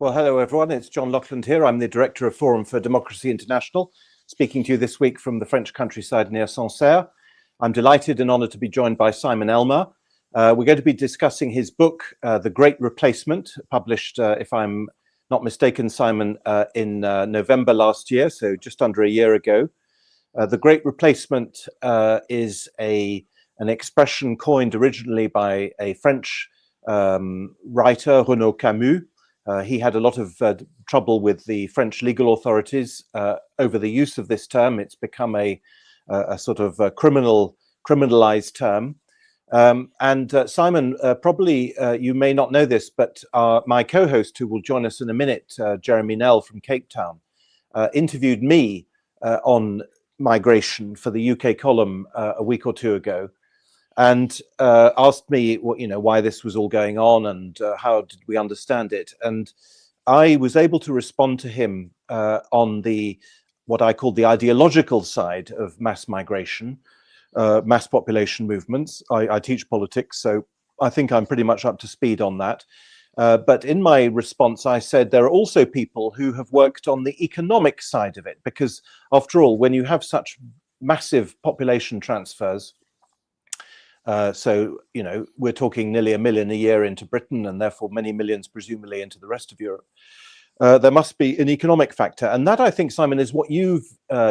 Well, hello, everyone. It's John Lockland here. I'm the director of Forum for Democracy International, speaking to you this week from the French countryside near Sancerre. I'm delighted and honored to be joined by Simon Elmer. We're going to be discussing his book, The Great Replacement, published, if I'm not mistaken, Simon, in November last year, so just under a year ago. The Great Replacement is an expression coined originally by a French writer, Renaud Camus. He had a lot of trouble with the French legal authorities over the use of this term. It's become a sort of criminalized term. Simon, probably you may not know this, but my co-host, who will join us in a minute, Jeremy Nell from Cape Town, interviewed me on migration for the UK column a week or two ago, and asked me why this was all going on and how did we understand it. And I was able to respond to him on what I call the ideological side of mass migration, mass population movements. I teach politics, so I think I'm pretty much up to speed on that. But in my response, I said there are also people who have worked on the economic side of it, because after all, when you have such massive population transfers, so, we're talking nearly 1 million a year into Britain and therefore many millions presumably into the rest of Europe. There must be an economic factor. And that, I think, Simon, is what you've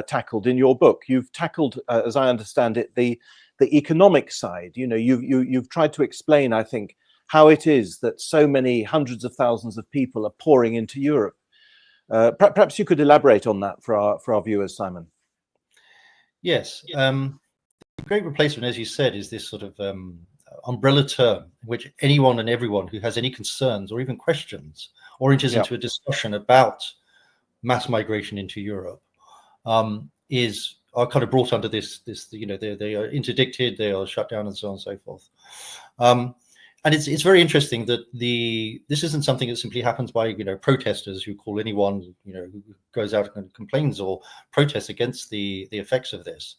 tackled in your book. You've tackled, as I understand it, the economic side. You've tried to explain, I think, how it is that so many hundreds of thousands of people are pouring into Europe. Perhaps you could elaborate on that for our viewers, Simon. Yes. The Great Replacement, as you said, is this sort of umbrella term in which anyone and everyone who has any concerns or even questions or enters into a discussion about mass migration into Europe are kind of brought under this they are interdicted, they are shut down, and so on and so forth. And it's very interesting that this isn't something that simply happens by protesters who call anyone who goes out and complains or protests against the effects of this.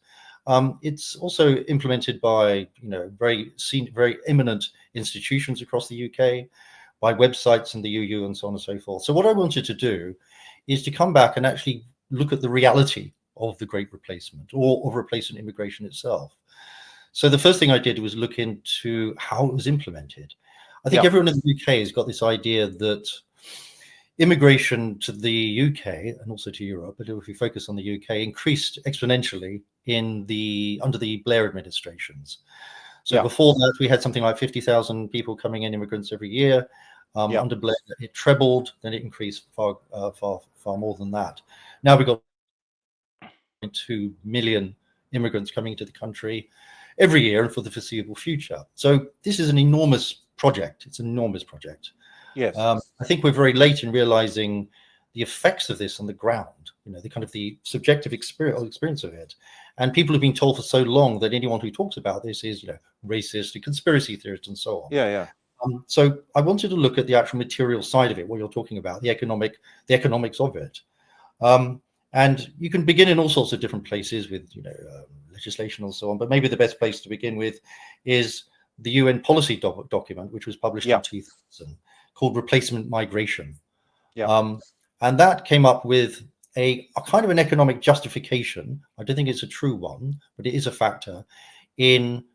It's also implemented by very eminent institutions across the UK, by websites in the EU, and so on and so forth. So what I wanted to do is to come back and actually look at the reality of the Great Replacement, or of replacement immigration itself. So the first thing I did was look into how it was implemented. I think everyone in the UK has got this idea that immigration to the UK and also to Europe, but if we focus on the UK, increased exponentially under the Blair administrations. So before that, we had something like 50,000 people coming in, immigrants every year. Under Blair, it trebled, then it increased far more than that. Now we've got 2 million immigrants coming into the country every year and for the foreseeable future. So this is an enormous project. It's an enormous project. Yes. I think we're very late in realizing the effects of this on the ground, the kind of the subjective experience of it. And people have been told for so long that anyone who talks about this is, racist, a conspiracy theorist, and so on. So I wanted to look at the actual material side of it, what you're talking about, the economics of it. And you can begin in all sorts of different places with, legislation and so on. But maybe the best place to begin with is the UN policy document, which was published in 2000, called Replacement Migration. And that came up with a kind of an economic justification. I don't think it's a true one, but it is a factor in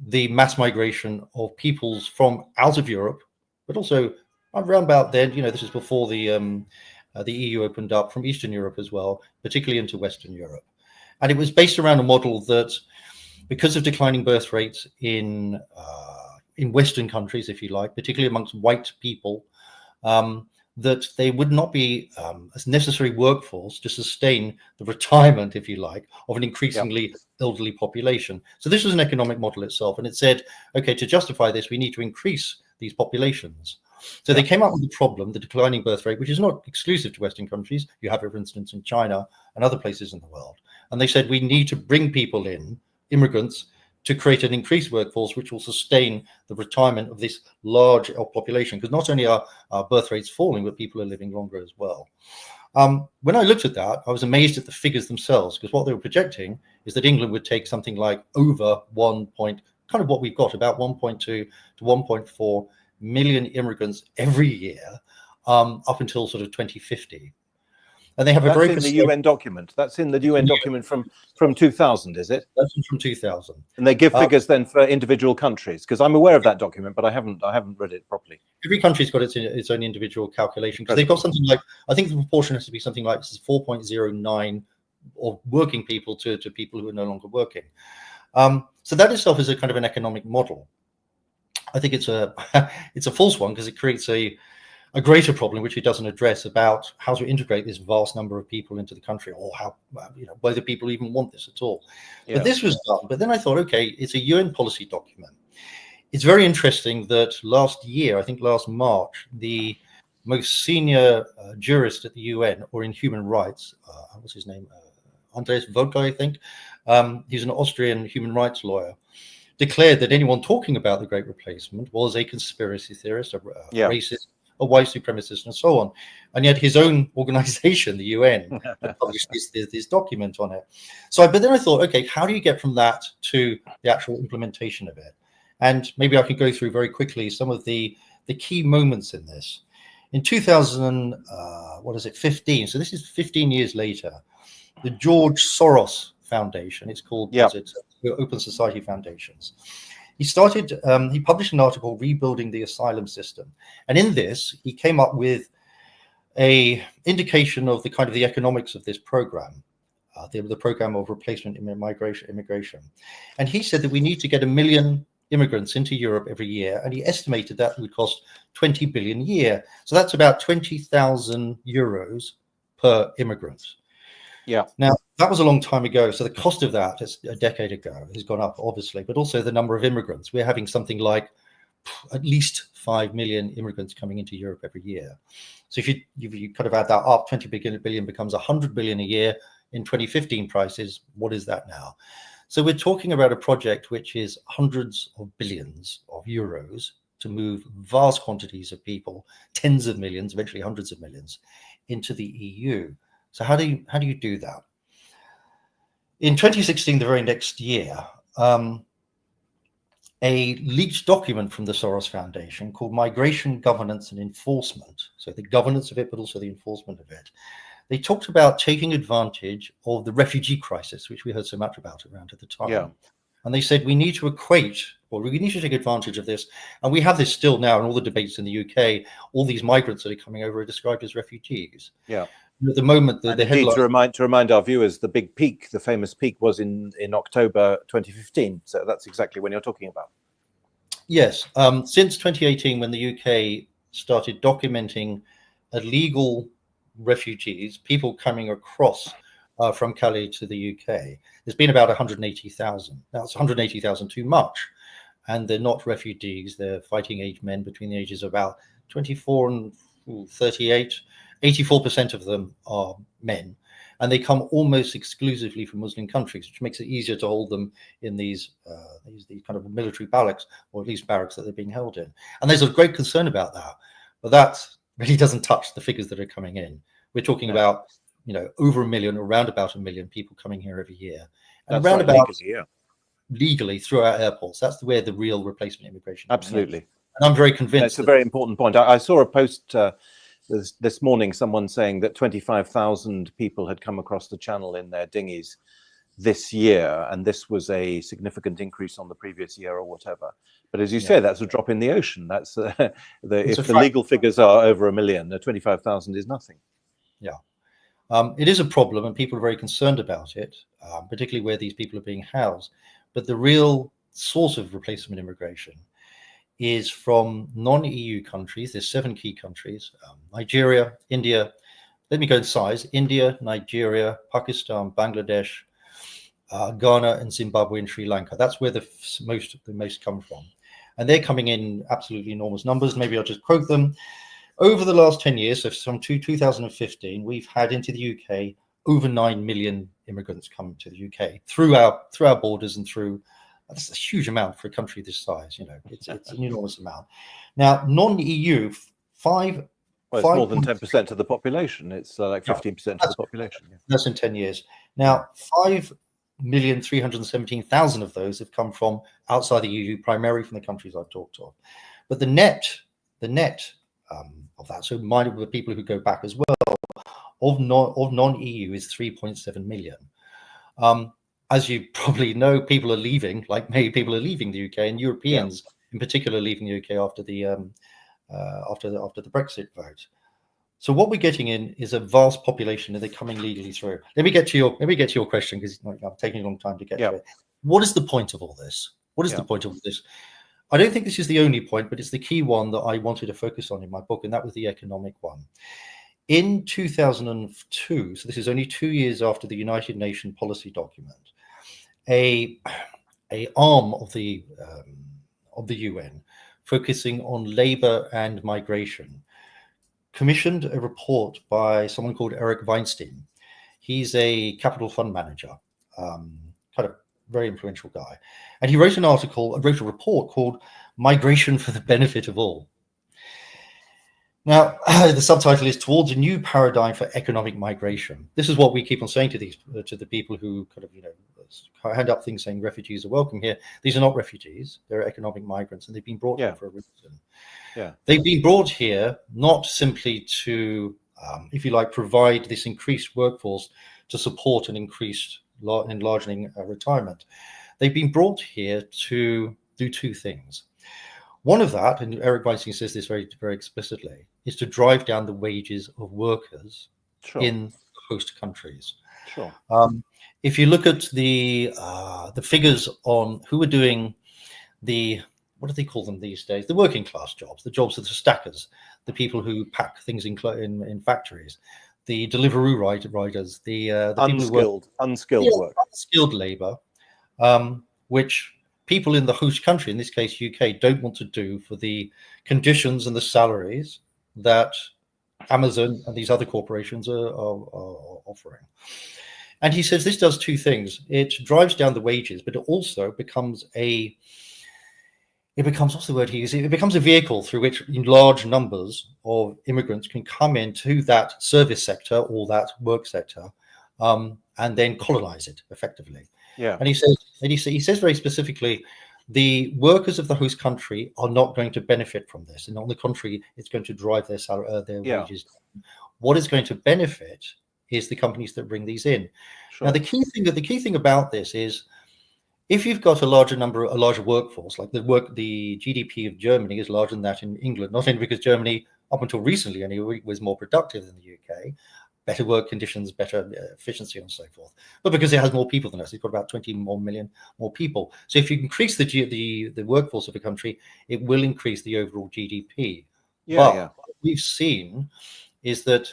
the mass migration of peoples from out of Europe, but also around about then, this is before the EU opened up, from Eastern Europe as well, particularly into Western Europe. And it was based around a model that, because of declining birth rates in Western countries, if you like, particularly amongst white people, that they would not be as necessary workforce to sustain the retirement, if you like, of an increasingly elderly population. So this was an economic model itself, and it said, okay, to justify this, we need to increase these populations. So they came up with the problem, the declining birth rate, which is not exclusive to Western countries. You have it, for instance, in China and other places in the world. And they said, we need to bring people in, immigrants, to create an increased workforce which will sustain the retirement of this large population, because not only are birth rates falling, but people are living longer as well. When I looked at that, I was amazed at the figures themselves, because what they were projecting is that England would take something like over kind of what we've got, about 1.2 to 1.4 million immigrants every year up until sort of 2050. And they have a That's very in the UN document. That's in the UN document from 2000, is it? That's from 2000. And they give figures then for individual countries, because I'm aware of that document, but I haven't read it properly. Every country's got its own individual calculation, because they've got something like, I think the proportion has to be something like 4.09 of working people to people who are no longer working. So that itself is a kind of an economic model. I think it's a it's a false one, because it creates a greater problem which it doesn't address, about how to integrate this vast number of people into the country, or how, whether people even want this at all. Yeah. But this was done. But then I thought, okay, it's a UN policy document. It's very interesting that last year, I think last March, the most senior jurist at the UN, or in human rights, what's his name? Andreas Volker, I think. He's an Austrian human rights lawyer, declared that anyone talking about the Great Replacement was a conspiracy theorist, a racist, a white supremacist, and so on. And yet his own organization, the UN, published this document on it. But then I thought, okay, how do you get from that to the actual implementation of it? And maybe I could go through very quickly some of the key moments in this. In 2015, so this is 15 years later, the George Soros Foundation, it's called Open Society Foundations. He published an article, Rebuilding the Asylum System. And in this, he came up with a indication of the kind of the economics of this program, the program of replacement immigration. And he said that we need to get 1 million immigrants into Europe every year. And he estimated that would cost 20 billion a year. So that's about 20,000 euros per immigrant. Yeah. Now, that was a long time ago. So the cost of that, is a decade ago, has gone up, obviously, but also the number of immigrants. We're having something like at least 5 million immigrants coming into Europe every year. So if you kind of add that up, 20 billion becomes 100 billion a year in 2015 prices. What is that now? So we're talking about a project which is hundreds of billions of euros to move vast quantities of people, tens of millions, eventually hundreds of millions, into the EU. So how do you do that? In 2016, the very next year, a leaked document from the Soros Foundation called Migration Governance and Enforcement, so the governance of it, but also the enforcement of it, they talked about taking advantage of the refugee crisis, which we heard so much about around at the time. Yeah. And they said we need to we need to take advantage of this. And we have this still now in all the debates in the UK. All these migrants that are coming over are described as refugees. Yeah. At the moment, the headline... to remind our viewers, the big peak, the famous peak, was in October 2015. So that's exactly when you're talking about. Yes. Since 2018, when the UK started documenting illegal refugees, people coming across from Calais to the UK, there's been about 180,000. Now, it's 180,000 too much. And they're not refugees. They're fighting age men between the ages of about 24 and 38. 84% of them are men, and they come almost exclusively from Muslim countries, which makes it easier to hold them in these kind of military barracks, or at least barracks that they're being held in. And there's a great concern about that, but that really doesn't touch the figures that are coming in. We're talking about, over 1 million, or around about 1 million people coming here every year, and around about legally through our airports. That's where the real replacement immigration. Absolutely, and I'm very convinced. That's a very important point. I saw a post. This morning, someone saying that 25,000 people had come across the channel in their dinghies this year, and this was a significant increase on the previous year or whatever. But as you say, that's a drop in the ocean. That's if the legal figures are over 1 million, 25,000 is nothing. Yeah, it is a problem, and people are very concerned about it, particularly where these people are being housed. But the real source of replacement immigration is from non-EU countries. There's 7 key countries: Nigeria, India. Let me go in size: India, Nigeria, Pakistan, Bangladesh, Ghana, and Zimbabwe and Sri Lanka. That's where the most come from, and they're coming in absolutely enormous numbers. Maybe I'll just quote them. Over the last 10 years, so from 2015, we've had into the UK over 9 million immigrants come to the UK through our borders and through. That's a huge amount for a country this size. It's an enormous amount. Now, non-EU, Well, it's more than 10% of the population. It's like 15% of the population. Yeah. That's in 10 years. Now, 5,317,000 of those have come from outside the EU, primarily from the countries I've talked of. But the net of that. So minded with the people who go back as well of non-EU is 3.7 million. As you probably know, people are leaving, like many people are leaving the UK, and Europeans in particular leaving the UK after the Brexit vote. So what we're getting in is a vast population, and they're coming legally through. Let me get to your question, because I'm taking a long time to get to it. What is the point of all this? What is the point of all this? I don't think this is the only point, but it's the key one that I wanted to focus on in my book, and that was the economic one. In 2002, so this is only 2 years after the United Nations policy document, a arm of the UN focusing on labor and migration commissioned a report by someone called Eric Weinstein. He's a capital fund manager, kind of very influential guy. And he wrote a report called Migration for the Benefit of All. Now, the subtitle is Towards a New Paradigm for Economic Migration. This is what we keep on saying to the people who kind of, hand up things saying refugees are welcome here. These are not refugees. They're economic migrants, and they've been brought here for a reason. They've been brought here not simply to, if you like, provide this increased workforce to support an increased enlarging retirement. They've been brought here to do two things. One of that, and Eric Weinstein says this very, very explicitly, is to drive down the wages of workers in the host countries. If you look at the figures on who are doing what do they call them these days? The working class jobs, the jobs of the stackers, the people who pack things in factories, the Deliveroo riders, the unskilled work, unskilled labor, which people in the host country, in this case UK, don't want to do for the conditions and the salaries that Amazon and these other corporations are offering. And he says this does two things. It drives down the wages, but it also becomes what's the word he uses? It becomes a vehicle through which large numbers of immigrants can come into that service sector or that work sector, and then colonize it effectively. And he says very specifically, the workers of the host country are not going to benefit from this, and on the contrary, it's going to drive their wages down. What is going to benefit is the companies that bring these in. Now, the key thing about this is, if you've got a larger workforce, like the GDP of Germany is larger than that in England, not only because Germany, up until recently anyway, was more productive than the UK, better work conditions, better efficiency, and so forth, but because it has more people than us, it's got about 20 million more people. So if you increase the workforce of a country, it will increase the overall GDP. What we've seen is that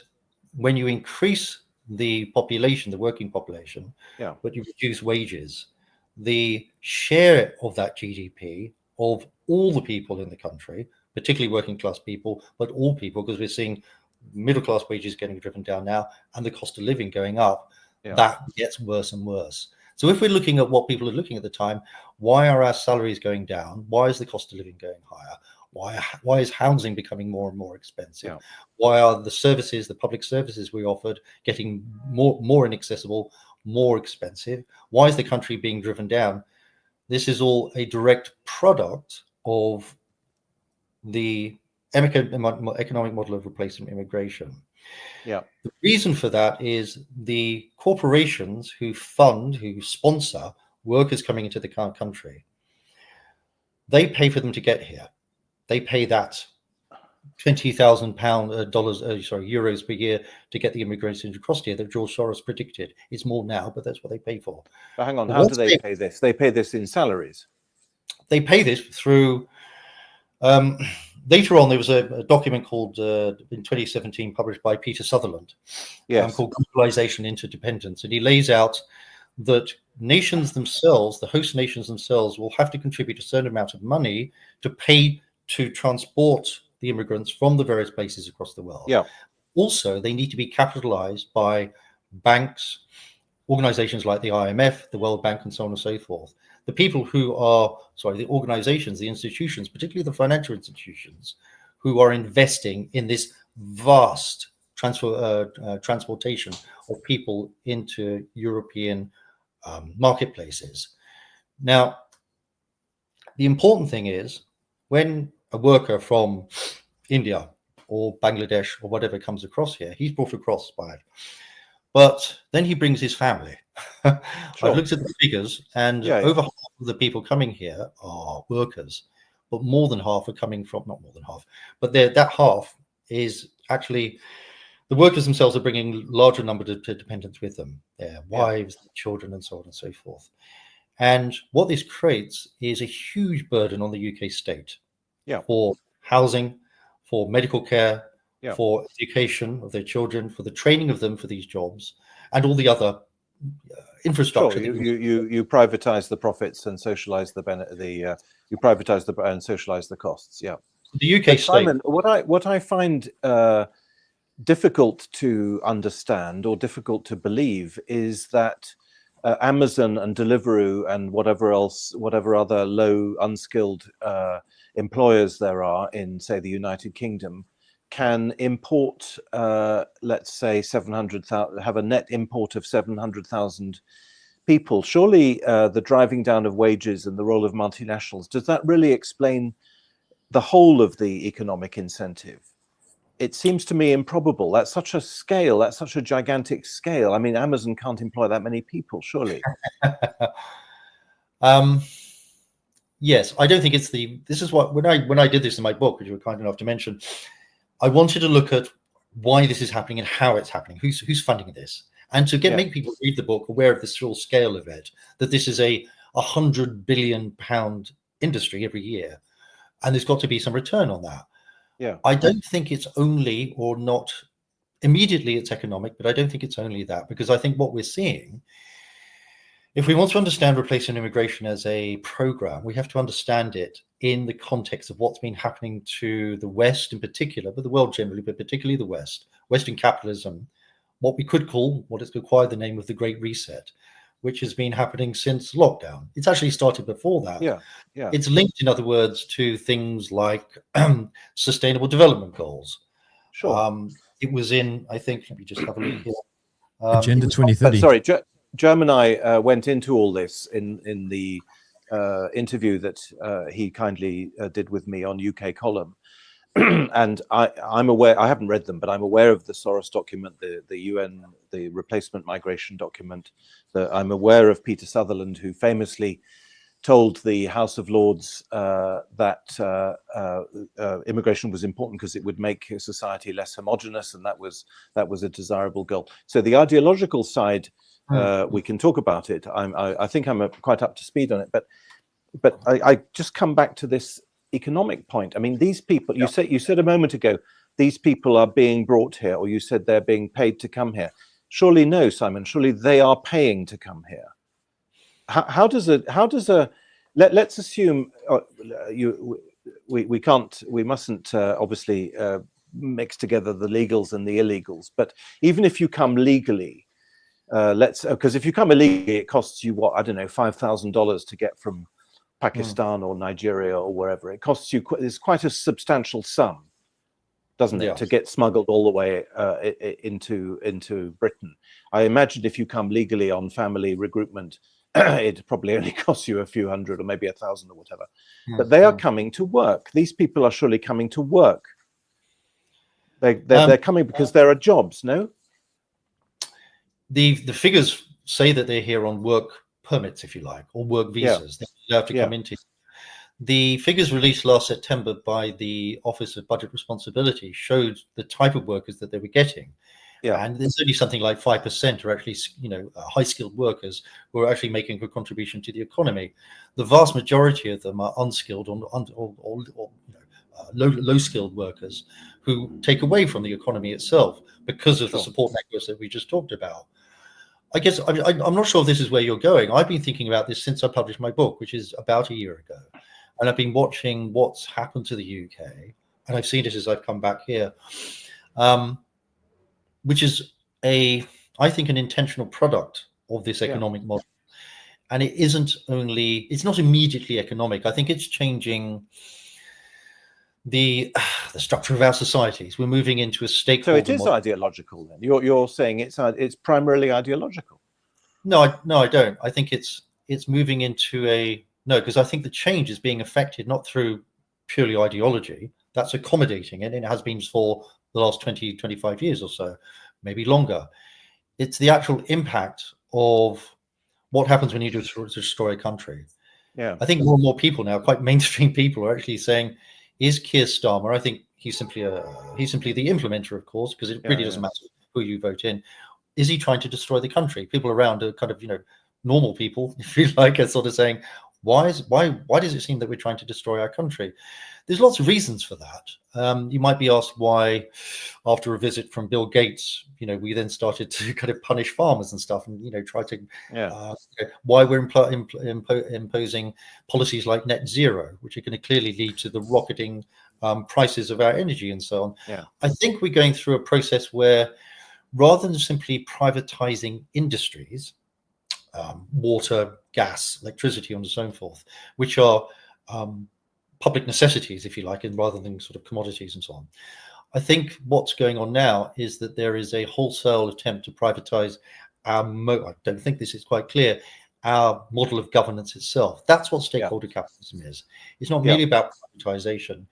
when you increase the population, the working population, but you reduce wages, the share of that GDP of all the people in the country, particularly working class people, but all people, because we're seeing middle class wages getting driven down now and the cost of living going up, that gets worse and worse. So if we're looking at what people are looking at the time, why are our salaries going down? Why is the cost of living going higher? Why is housing becoming more and more expensive? Why are the public services we offered getting more inaccessible, more expensive? Why is the country being driven down? This is all a direct product of the economic model of replacement immigration. The reason for that is the corporations who sponsor workers coming into the country, they pay for them to get here. They pay that €20,000 euros per year to get the immigrants across here that George Soros predicted. It's more now, but that's what they pay for. But hang on, how do they pay this? They pay this in salaries. They pay this through. Later on, there was a document called in 2017 published by Peter Sutherland, called Globalization Interdependence, and he lays out that nations themselves, the host nations themselves, will have to contribute a certain amount of money to pay to transport the immigrants from the various places across the world. Also, they need to be capitalized by banks, organizations like the IMF, the World Bank, and so on and so forth. The people who are, the organizations, the institutions, particularly the financial institutions, who are investing in this vast transportation of people into European marketplaces. Now, the important thing is, when a worker from India or Bangladesh or whatever comes across here. He's brought across by it. But then he brings his family. Sure. I've looked at the figures, and over half of the people coming here are workers, but more than half are coming from, not more than half, but that half is actually, the workers themselves are bringing larger number of dependents with them, their wives, their children, and so on and so forth. And what this creates is a huge burden on the UK state for housing, for medical care, for education of their children, for the training of them for these jobs, and all the other infrastructure. Sure. You privatize the profits and socialize you privatize and socialize the costs. Yeah. The UK Simon, what I find difficult to understand or difficult to believe is that Amazon and Deliveroo and whatever other low unskilled employers there are in, say, the United Kingdom can import, let's say, 700,000, have a net import of 700,000 people. Surely the driving down of wages and the role of multinationals, does that really explain the whole of the economic incentive? It seems to me improbable. That's such a scale, that's such a gigantic scale. I mean, Amazon can't employ that many people, surely. Yes, I don't think it's this is what, when I did this in my book, which you were kind enough to mention, I wanted to look at why this is happening and how it's happening, who's funding this, and to make people read the book aware of the full scale of it, that this is a £100 billion industry every year, and there's got to be some return on that. Yeah, I don't think it's only, or not immediately, it's economic, but I don't think it's only that, because I think what we're seeing, if we want to understand replacement immigration as a program, we have to understand it in the context of what's been happening to the West in particular, but the world generally, but particularly the West, Western capitalism, what we could call, what has acquired the name of the Great Reset, which has been happening since lockdown. It's actually started before that. Yeah. It's linked, in other words, to things like sustainable development goals. Sure. It was in, I think, let me just have a look here. Agenda 2030. Sorry, Germ and I went into all this in the interview that he kindly did with me on UK Column. And I'm aware, I haven't read them, but I'm aware of the Soros document, the UN, the replacement migration document. I'm aware of Peter Sutherland, who famously told the House of Lords that immigration was important because it would make society less homogenous, and that was a desirable goal. So the ideological side, we can talk about it. I think I'm quite up to speed on it, but I just come back to this economic point. I mean, these people, you said a moment ago, these people are being brought here, or you said they're being paid to come here. Surely no, Simon, surely they are paying to come here. Let's assume we mustn't obviously mix together the legals and the illegals, but even if you come legally, because if you come illegally, it costs you what, I don't know, $5,000 to get from Pakistan or Nigeria or wherever. It costs you, it's quite a substantial sum, doesn't it, to get smuggled all the way into Britain. I imagine if you come legally on family regroupment, it probably only costs you a few hundred or maybe 1,000 or whatever. But they are coming to work. These people are surely coming to work. They're coming because there are jobs, no? The figures say that they're here on work permits, if you like, or work visas. They're allowed to come into. The figures released last September by the Office of Budget Responsibility showed the type of workers that they were getting. And there's only something like 5% are actually, high-skilled workers who are actually making a contribution to the economy. The vast majority of them are unskilled or low-skilled workers who take away from the economy itself because of the support networks that we just talked about. I guess I'm not sure if this is where you're going. I've been thinking about this since I published my book, which is about a year ago. And I've been watching what's happened to the UK. And I've seen it as I've come back here, which is I think, an intentional product of this economic model. And it's not immediately economic. I think it's changing the structure of our societies. We're moving into a stakeholder. So it is ideological then. You're saying it's primarily ideological. No, I don't. I think it's moving into because I think the change is being affected not through purely ideology. That's accommodating it, and it has been for the last 20, 25 years or so, maybe longer. It's the actual impact of what happens when you destroy a country. Yeah. I think more and more people now, quite mainstream people, are actually saying, is Keir Starmer, I think he's simply the implementer, of course, because it really doesn't matter who you vote in. Is he trying to destroy the country? People around are kind of, normal people, if you like, are sort of saying, why does it seem that we're trying to destroy our country? There's lots of reasons for that. You might be asked why, after a visit from Bill Gates, we then started to kind of punish farmers and stuff, and try to why we're imposing policies like net zero, which are going to clearly lead to the rocketing prices of our energy and so on. Yeah. I think we're going through a process where, rather than simply privatizing industries, water, gas, electricity, and so forth, which are public necessities, if you like, and rather than sort of commodities and so on. I think what's going on now is that there is a wholesale attempt to privatize I don't think this is quite clear, our model of governance itself. That's what stakeholder capitalism is. It's not merely about privatization.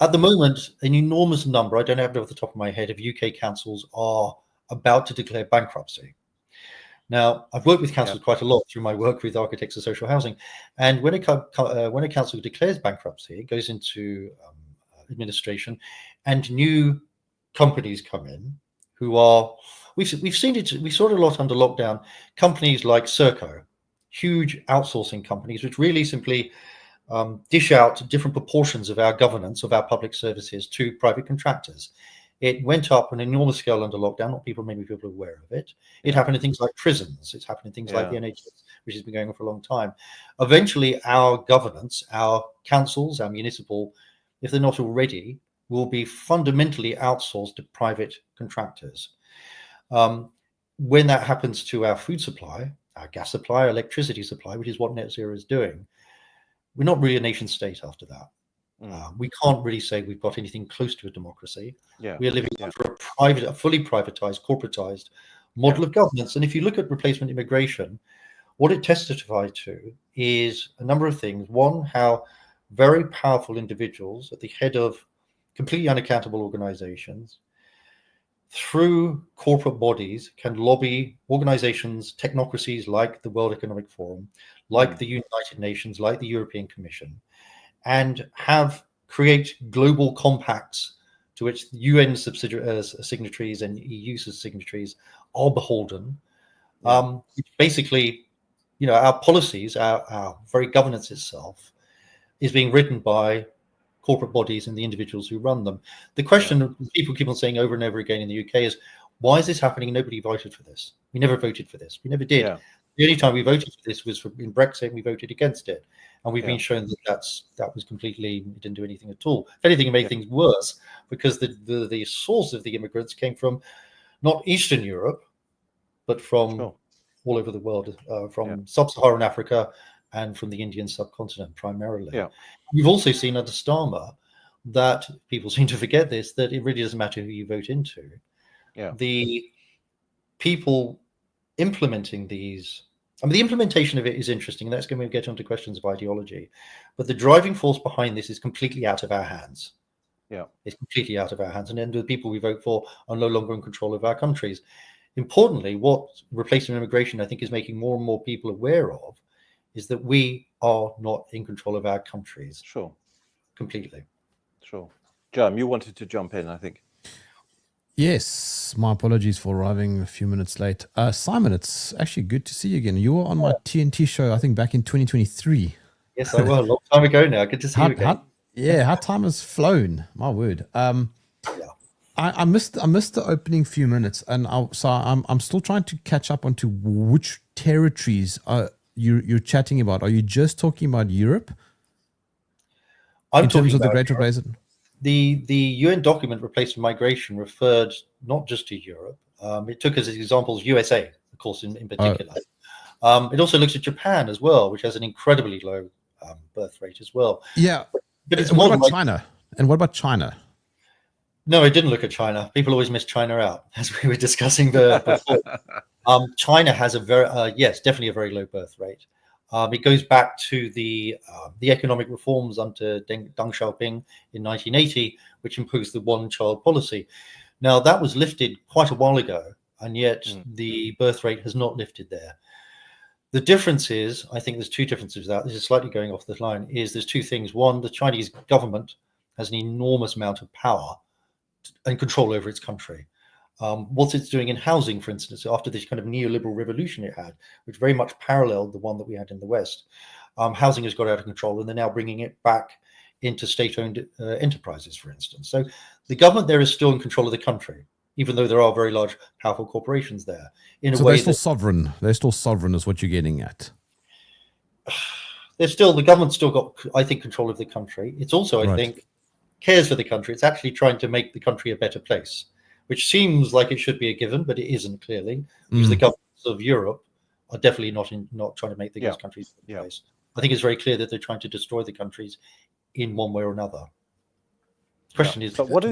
At the moment, an enormous number, I don't have it off the top of my head, of UK councils are about to declare bankruptcy. Now, I've worked with councils quite a lot through my work with architects of social housing, and when a council declares bankruptcy, it goes into administration, and new companies come in who are we saw it a lot under lockdown. Companies like Serco, huge outsourcing companies, which really simply dish out different proportions of our governance of our public services to private contractors. It went up on an enormous scale under lockdown. Many people are aware of it. It happened in things like prisons. It's happened in things like the NHS, which has been going on for a long time. Eventually, our governance, our councils, our municipal, if they're not already, will be fundamentally outsourced to private contractors. When that happens to our food supply, our gas supply, our electricity supply, which is what net zero is doing, we're not really a nation state after that. We can't really say we've got anything close to a democracy. We are living under a fully privatized, corporatized model of governance. And if you look at replacement immigration, what it testifies to is a number of things. One, how very powerful individuals at the head of completely unaccountable organizations, through corporate bodies, can lobby organizations, technocracies like the World Economic Forum, like the United Nations, like the European Commission, and create global compacts to which UN signatories and EU signatories are beholden. Basically, our policies, our very governance itself, is being written by corporate bodies and the individuals who run them. The question people keep on saying over and over again in the UK is, why is this happening? Nobody voted for this. We never voted for this. We never did. The only time we voted for this was in Brexit, and we voted against it. And we've been shown that was completely, it didn't do anything at all. If anything, it made things worse, because the source of the immigrants came from not Eastern Europe, but from all over the world, from sub-Saharan Africa and from the Indian subcontinent primarily. We've also seen under Starmer that people seem to forget this, that it really doesn't matter who you vote into. The people implementing these, the implementation of it is interesting, and that's going to get onto questions of ideology. But the driving force behind this is completely out of our hands. It's completely out of our hands. And then the people we vote for are no longer in control of our countries. Importantly, what replacement immigration, I think, is making more and more people aware of is that we are not in control of our countries. Completely. Jerm, you wanted to jump in, I think. Yes, my apologies for arriving a few minutes late. Simon, it's actually good to see you again. You were on my TNT show, I think, back in 2023. Yes, I was. A long time ago now. Good to see you again. How time has flown. My word. I missed the opening few minutes, and I'm still trying to catch up onto which territories you're chatting about. Are you just talking about Europe? In terms of the Great Replacement? The UN document Replacement Migration referred not just to Europe. It took as examples USA, of course, in particular. It also looks at Japan as well, which has an incredibly low birth rate as well. But it's what about China? And what about China? No, it didn't look at China. People always miss China out, as we were discussing before. China has definitely a very low birth rate. It goes back to the economic reforms under Deng Xiaoping in 1980, which imposed the one-child policy. Now, that was lifted quite a while ago, and yet the birth rate has not lifted there. The difference is, I think there's two differences. That this is slightly going off the line. Is there's two things. One, the Chinese government has an enormous amount of power and control over its country. What it's doing in housing, for instance, after this kind of neoliberal revolution it had, which very much paralleled the one that we had in the West, housing has got out of control, and they're now bringing it back into state-owned enterprises, for instance. So the government there is still in control of the country, even though there are very large, powerful corporations there. So they're still sovereign. They're still sovereign, is what you're getting at. The government's still got, I think, control of the country. It's also, I think, cares for the country. It's actually trying to make the country a better place, which seems like it should be a given, but it isn't clearly, because the governments of Europe are definitely not trying to make the countries a better place. I think it's very clear that they're trying to destroy the countries in one way or another. The question is, but what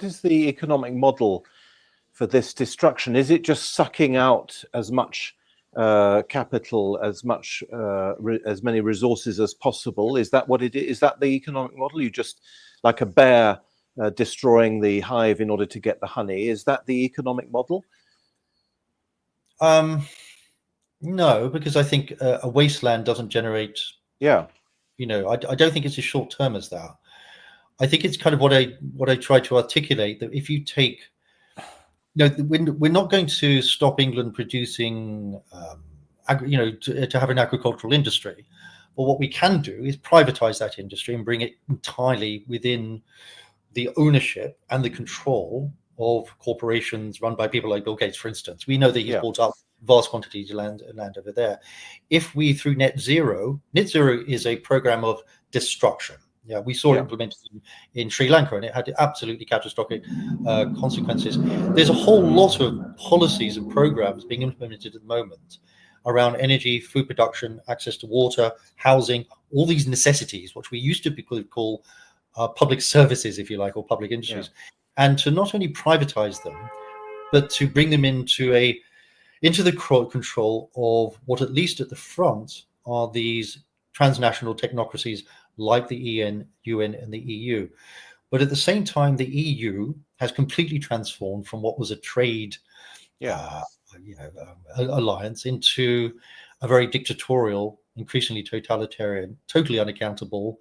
is the economic model for this destruction? Is it just sucking out as much capital, as many resources as possible? Is that what it is? Is that the economic model? You just, like a bear destroying the hive in order to get the honey? Is that the economic model? No, because I think a wasteland doesn't generate. I don't think it's as short term as that. I think it's kind of what I try to articulate, that if you take, we're not going to stop England producing, to have an agricultural industry. But what we can do is privatize that industry and bring it entirely within the ownership and the control of corporations run by people like Bill Gates, for instance. We know that he's bought up vast quantities of land over there. If we, through net zero is a program of destruction. Yeah, we saw it implemented in Sri Lanka, and it had absolutely catastrophic consequences. There's a whole lot of policies and programs being implemented at the moment around energy, food production, access to water, housing, all these necessities, which we used to call public services, if you like, or public industries, and to not only privatize them, but to bring them into the control of what, at least at the front, are these transnational technocracies like the UN and the EU. But at the same time, the EU has completely transformed from what was a trade alliance into a very dictatorial, increasingly totalitarian, totally unaccountable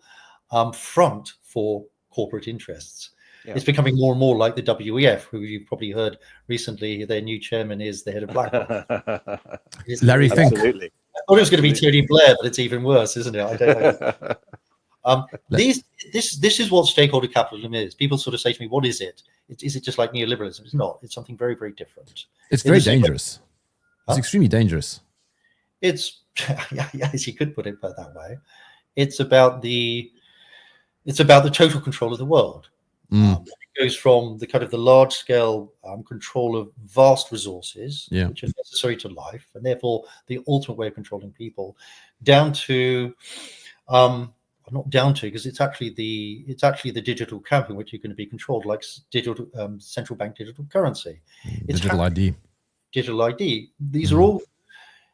front for corporate interests. It's becoming more and more like the WEF, who you've probably heard recently. Their new chairman is the head of BlackRock. Larry Fink. Absolutely. I thought it was going to be Tony Blair, but it's even worse, isn't it? I don't know. This is what stakeholder capitalism is. People sort of say to me, "What is it? Is it just like neoliberalism?" It's not. It's something very, very different. It's very dangerous. It's extremely dangerous. It's yes, you could put it that way. It's about the total control of the world. It goes from the kind of the large scale control of vast resources, which are necessary to life, and therefore the ultimate way of controlling people, down to because it's actually the digital camp in which you're going to be controlled, like digital central bank digital currency. It's digital ID. Digital ID. These are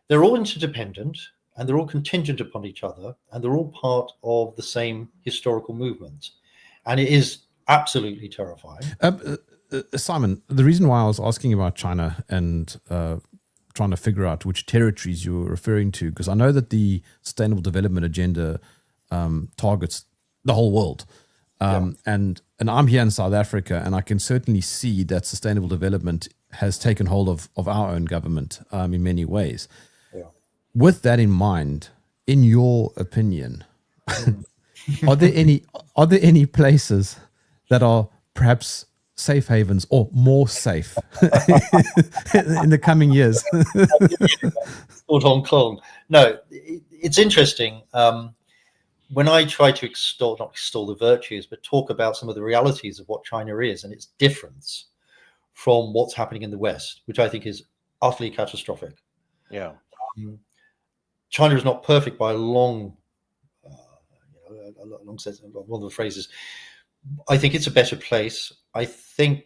they're all interdependent, and they're all contingent upon each other, and they're all part of the same historical movement, and it is absolutely terrifying. Simon, the reason why I was asking about China and trying to figure out which territories you were referring to, because I know that the Sustainable Development Agenda targets the whole world. And I'm here in South Africa, and I can certainly see that sustainable development has taken hold of our own government in many ways. With that in mind, in your opinion, are there any places that are perhaps safe havens or more safe in the coming years? Or Hong Kong. No, it's interesting. When I try to not extol the virtues, but talk about some of the realities of what China is and its difference from what's happening in the West, which I think is utterly catastrophic. China is not perfect by a long sense. One of the phrases. I think it's a better place. But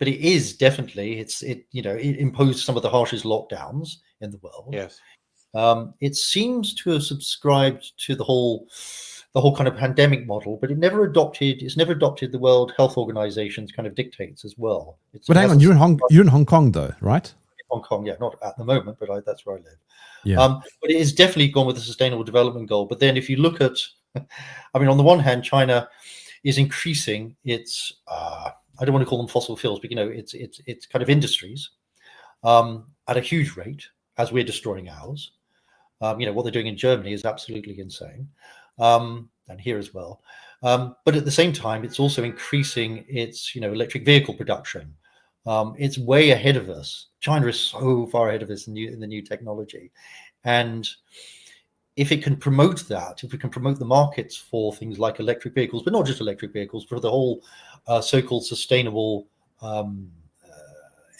it is definitely. It imposed some of the harshest lockdowns in the world. It seems to have subscribed to the whole kind of pandemic model, but it's never adopted the World Health Organization's kind of dictates as well. But hang on, you're in Hong Kong though, right? Hong Kong, yeah, not at the moment, but that's where I live. Yeah. But it has definitely gone with the Sustainable Development Goal. But then if you look at, I mean, on the one hand, China is increasing its, I don't want to call them fossil fuels, but, it's kind of industries at a huge rate as we're destroying ours. What they're doing in Germany is absolutely insane. And here as well. But at the same time, it's also increasing its, electric vehicle production. It's way ahead of us. China is so far ahead of us in the new technology. And if it can promote that, if we can promote the markets for things like electric vehicles, but not just electric vehicles, for the whole so-called sustainable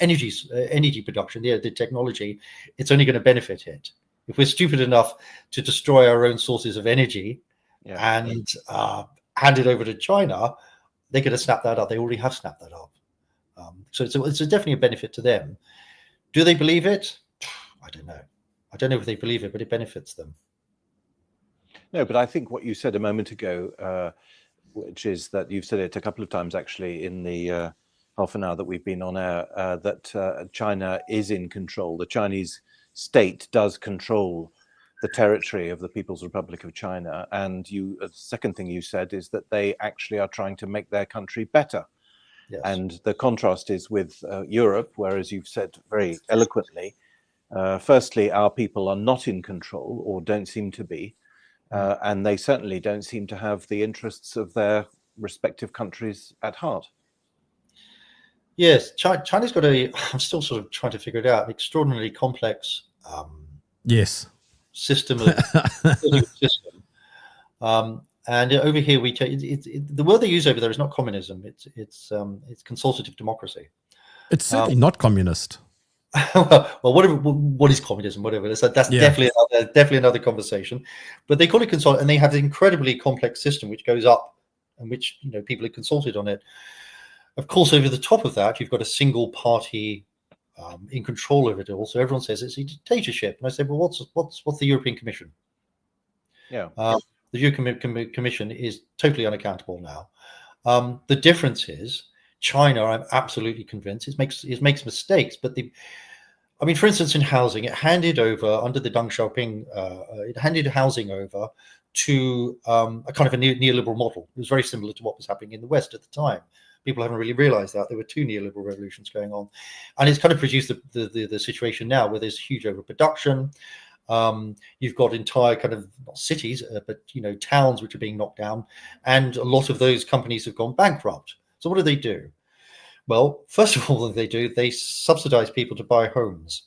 energy production, the technology, it's only going to benefit it. If we're stupid enough to destroy our own sources of energy and hand it over to China, they're going to snap that up. They already have snapped that up. So it's definitely a benefit to them. Do they believe it? I don't know. I don't know if they believe it, but it benefits them. No, but I think what you said a moment ago, which is that you've said it a couple of times actually in the half an hour that we've been on air, that China is in control. The Chinese state does control the territory of the People's Republic of China. And the second thing you said is that they actually are trying to make their country better. Yes. And the contrast is with Europe, where, as you've said very eloquently, firstly, our people are not in control or don't seem to be. And they certainly don't seem to have the interests of their respective countries at heart. Yes, China's got I'm still sort of trying to figure it out, an extraordinarily complex system. And over here, the word they use over there is not communism. It's consultative democracy. It's certainly not communist. well, what is communism? Whatever. That's definitely another conversation. But they call it consult, and they have an incredibly complex system which goes up, and which people are consulted on it. Of course, over the top of that, you've got a single party in control of it all. So everyone says it's a dictatorship, and I say, well, what's the European Commission? Yeah. The European Commission is totally unaccountable now. The difference is China, I'm absolutely convinced, it makes mistakes, but for instance, in housing, it handed over under the Deng Xiaoping, it handed housing over to a kind of a neoliberal model. It was very similar to what was happening in the West at the time. People haven't really realized that there were two neoliberal revolutions going on, and it's kind of produced the situation now where there's huge overproduction. You've got entire kind of not cities, but towns which are being knocked down, and a lot of those companies have gone bankrupt. So what do? Well, first of all, they subsidize people to buy homes.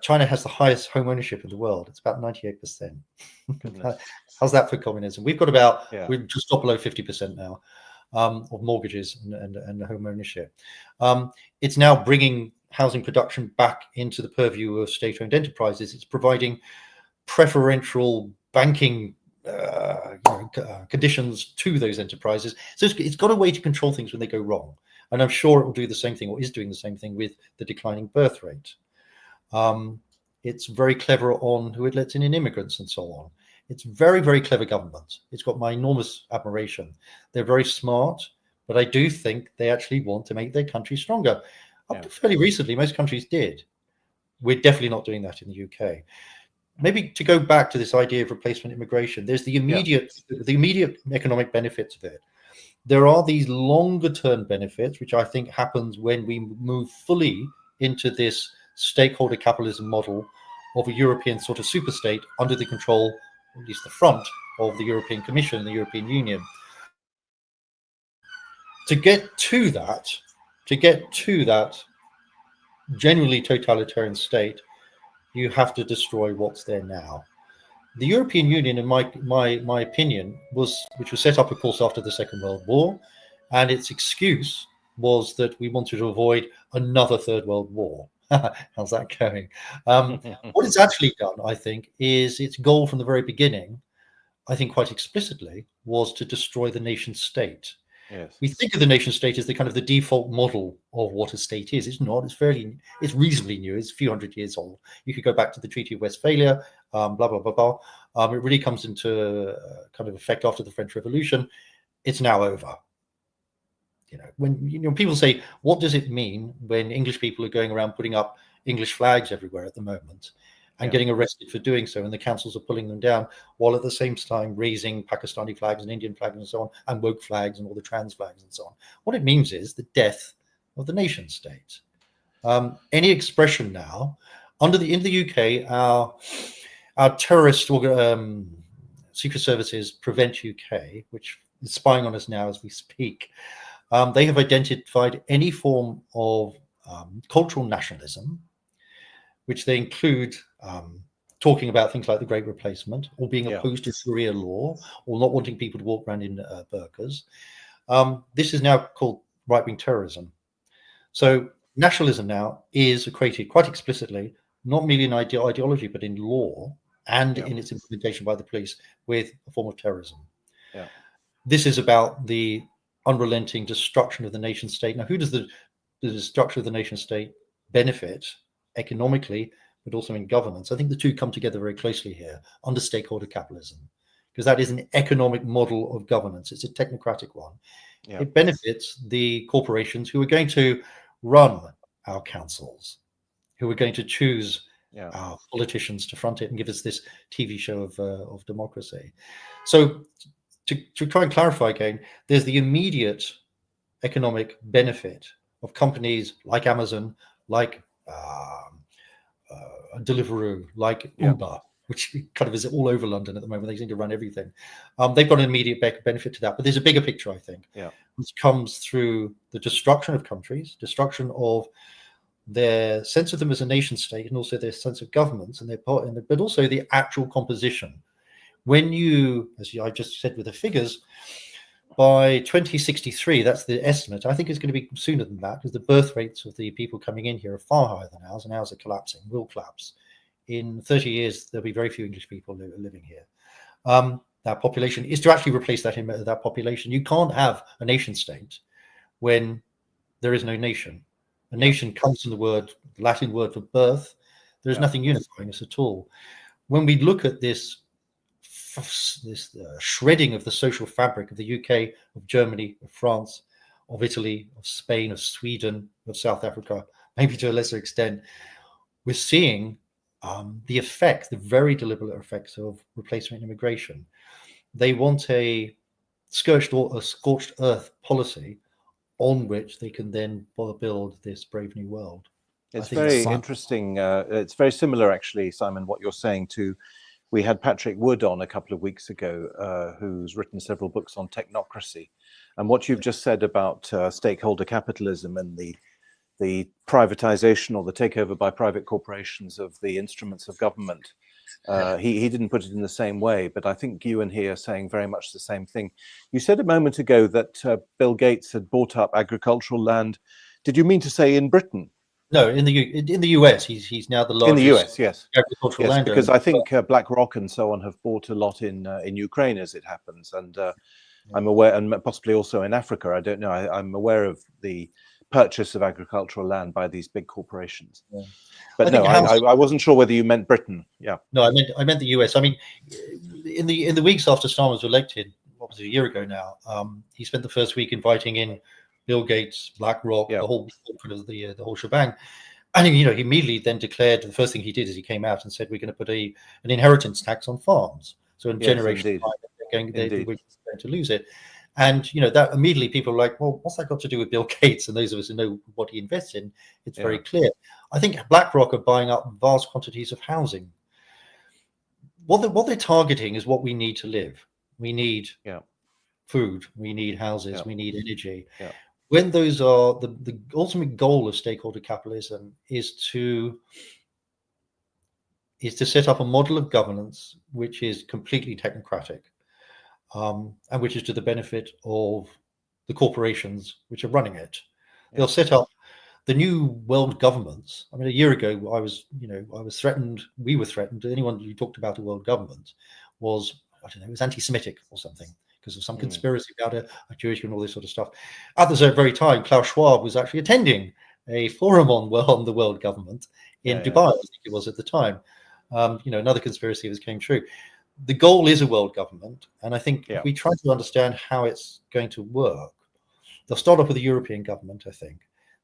China has the highest home ownership in the world. It's about 98%. How's that for communism? We've got we've just dropped below 50% now of mortgages and home ownership. It's now bringing housing production back into the purview of state-owned enterprises. It's providing preferential banking conditions to those enterprises. So it's got a way to control things when they go wrong. And I'm sure it will do the same thing, or is doing the same thing with the declining birth rate. It's very clever on who it lets in immigrants and so on. It's very, very clever government. It's got my enormous admiration. They're very smart, but I do think they actually want to make their country stronger. Up to fairly recently, most countries did. We're definitely not doing that in the UK. Maybe to go back to this idea of replacement immigration, there's the immediate economic benefits of it. There are these longer term benefits, which I think happens when we move fully into this stakeholder capitalism model of a European sort of super state under the control, or at least the front, of the European Commission and the European Union. To get to that genuinely totalitarian state, you have to destroy what's there now. The European Union, in my opinion, which was set up, of course, after the Second World War, and its excuse was that we wanted to avoid another Third World War. How's that going? What it's actually done, I think, is its goal from the very beginning, I think quite explicitly, was to destroy the nation state. Yes. We think of the nation state as the kind of the default model of what a state is. It's not. It's reasonably new. It's a few hundred years old. You could go back to the Treaty of Westphalia, blah, blah, blah, blah. It really comes into kind of effect after the French Revolution. It's now over. When people say, what does it mean when English people are going around putting up English flags everywhere at the moment and getting arrested for doing so, and the councils are pulling them down, while at the same time raising Pakistani flags and Indian flags and so on, and woke flags and all the trans flags and so on. What it means is the death of the nation state. Any expression now, in the UK, our terrorist secret services Prevent UK, which is spying on us now as we speak, they have identified any form of cultural nationalism, which they include talking about things like the Great Replacement, or being opposed to Sharia law, or not wanting people to walk around in burqas. This is now called right-wing terrorism. So nationalism now is equated quite explicitly, not merely in ideology, but in law and in its implementation by the police, with a form of terrorism. Yeah. This is about the unrelenting destruction of the nation state. Now, who does the destruction of the nation state benefit economically, but also in governance? I think the two come together very closely here under stakeholder capitalism, because that is an economic model of governance. It's a technocratic one. Yeah. It benefits the corporations who are going to run our councils, who are going to choose our politicians to front it and give us this TV show of democracy. So to try and clarify again, there's the immediate economic benefit of companies like Amazon, like Deliveroo, like Uber, which kind of is all over London at the moment. They seem to run everything. They've got an immediate benefit to that. But there's a bigger picture, I think, which comes through the destruction of countries, destruction of their sense of them as a nation state, and also their sense of governments and their part in it, but also the actual composition. When you, as I just said with the figures, by 2063, that's the estimate. I think it's going to be sooner than that, because the birth rates of the people coming in here are far higher than ours, and ours are collapsing, will collapse. In 30 years, there'll be very few English people living here. That population is to actually replace that population. You can't have a nation state when there is no nation. A nation comes from the Latin word for birth. There's nothing unifying us at all. When we look at this shredding of the social fabric of the UK, of Germany, of France, of Italy, of Spain, of Sweden, of South Africa, maybe to a lesser extent, we're seeing the very deliberate effects of replacement immigration. They want a scorched earth policy on which they can then build this brave new world. It's very interesting. It's very similar, actually, Simon, what you're saying to. We had Patrick Wood on a couple of weeks ago, who's written several books on technocracy. And what you've just said about stakeholder capitalism and the privatization or the takeover by private corporations of the instruments of government, he didn't put it in the same way, but I think you and he are saying very much the same thing. You said a moment ago that Bill Gates had bought up agricultural land. Did you mean to say in Britain? No, in the US, he's now the largest. In the US, yes, agricultural land. Because I think BlackRock and so on have bought a lot in Ukraine, as it happens, and I'm aware, and possibly also in Africa. I don't know. I'm aware of the purchase of agricultural land by these big corporations. Yeah. But I wasn't sure whether you meant Britain. Yeah. No, I meant the US. I mean, in the weeks after Stalin was elected, what was it, a year ago now? He spent the first week inviting in Bill Gates, BlackRock, the whole shebang, and he immediately then declared, the first thing he did is he came out and said, we're going to put an inheritance tax on farms. So in generations time, we're going to lose it. And that immediately people are like, well, what's that got to do with Bill Gates? And those of us who know what he invests in, it's very clear. I think BlackRock are buying up vast quantities of housing. What they're targeting is what we need to live. We need food, we need houses, we need energy. Yeah. When those are the ultimate goal of stakeholder capitalism is to set up a model of governance which is completely technocratic, and which is to the benefit of the corporations which are running it. They'll set up the new world governments. I mean, a year ago, I was threatened. We were threatened. Anyone who talked about a world government was, I don't know, it was anti-Semitic or something, because of some conspiracy about a Jewish and all this sort of stuff. At the very time, Klaus Schwab was actually attending a forum on the world government in Dubai, I think it was at the time. Another conspiracy that came true. The goal is a world government, and I think if we try to understand how it's going to work, they'll start off with a European government, I think.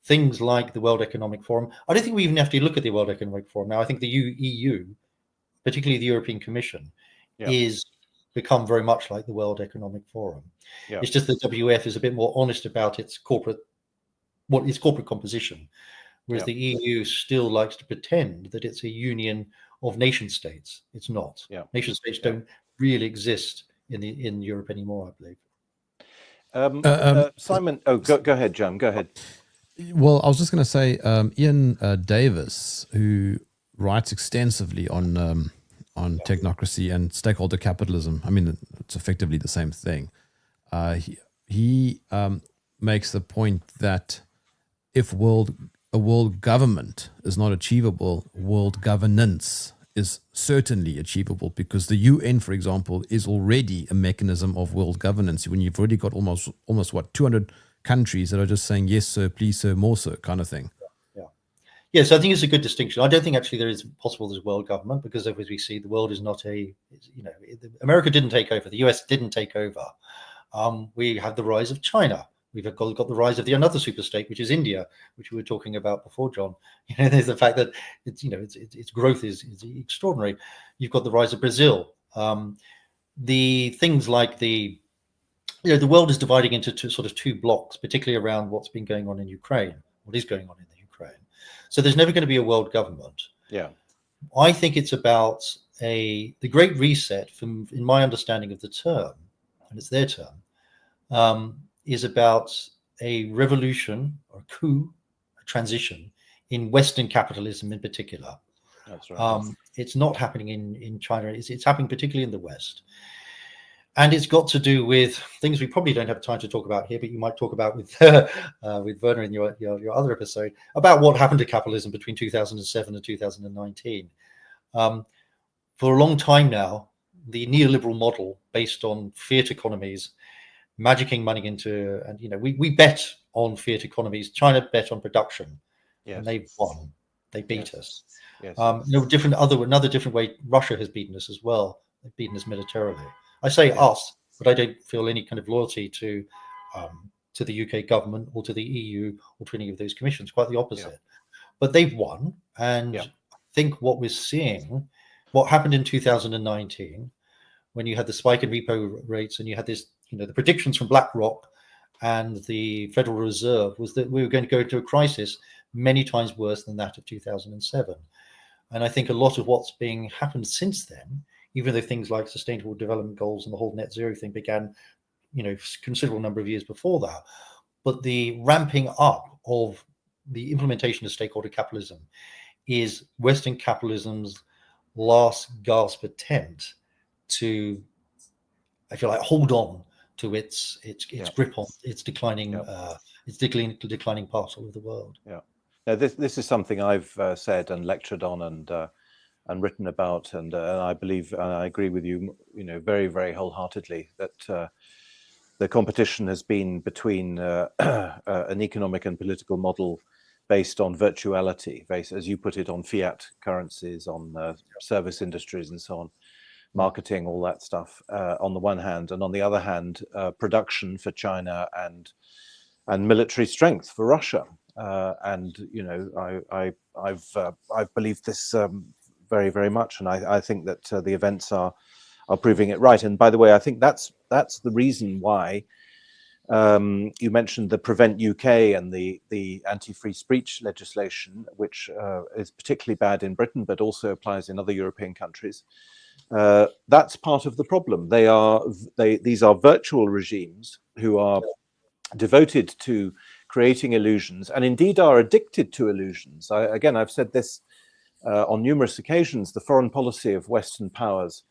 Things like the World Economic Forum. I don't think we even have to look at the World Economic Forum now. I think the EU, particularly the European Commission, is become very much like the World Economic Forum. It's just that WF is a bit more honest about its corporate composition, whereas the EU still likes to pretend that it's a union of nation states. It's not. Nation states don't really exist in Europe anymore, I believe. Simon, go ahead, Jam. Go ahead. Well, I was just going to say, Ian Davis, who writes extensively on technocracy and stakeholder capitalism. I mean, it's effectively the same thing. He makes the point that if a world government is not achievable, world governance is certainly achievable, because the UN, for example, is already a mechanism of world governance. When you've already got almost 200 countries that are just saying yes sir, please sir, more sir, kind of thing. Yes, I think it's a good distinction. I don't think actually there is possible there's world government, because as we see, the world is not America didn't take over, the US didn't take over. We have the rise of China. We've got the rise of another superstate, which is India, which we were talking about before, John. There's the fact that its growth is extraordinary. You've got the rise of Brazil. The things like the world is dividing into two blocks, particularly around what's been going on in Ukraine, what is going on in the Ukraine. So there's never going to be a world government. I think it's about the Great Reset, in my understanding of the term, and it's their term, is about a revolution or a coup, a transition in Western capitalism in particular. That's right. It's not happening in China. It's happening particularly in the West. And it's got to do with things we probably don't have time to talk about here, but you might talk about with Werner in your other episode, about what happened to capitalism between 2007 and 2019. For a long time now, the neoliberal model based on fiat economies, magicking money into, and we bet on fiat economies. China bet on production, and they've won. They beat us. Another different way Russia has beaten us as well. They've beaten us militarily. I say us, but I don't feel any kind of loyalty to the UK government or to the EU or to any of those commissions. Quite the opposite. But they've won, and I think what we're seeing, what happened in 2019, when you had the spike in repo rates and you had this, the predictions from BlackRock and the Federal Reserve was that we were going to go into a crisis many times worse than that of 2007. And I think a lot of what's happened since then, even though things like sustainable development goals and the whole net zero thing began, considerable number of years before that, but the ramping up of the implementation of stakeholder capitalism is Western capitalism's last gasp attempt to, I feel like, hold on to its grip on its declining declining parcel of the world. Now, this is something I've said and lectured on and written about, and I believe, and I agree with you, very, very wholeheartedly, that the competition has been between an economic and political model based on virtuality, based, as you put it, on fiat currencies, on service industries and so on, marketing, all that stuff, on the one hand, and on the other hand, production for China and military strength for Russia. And I've believed this very, very much, and I think that the events are proving it right. And by the way, I think that's the reason why you mentioned the Prevent UK and the anti-free speech legislation, which is particularly bad in Britain, but also applies in other European countries. That's part of the problem. These are virtual regimes who are devoted to creating illusions, and indeed are addicted to illusions. I've said this on numerous occasions. The foreign policy of Western powers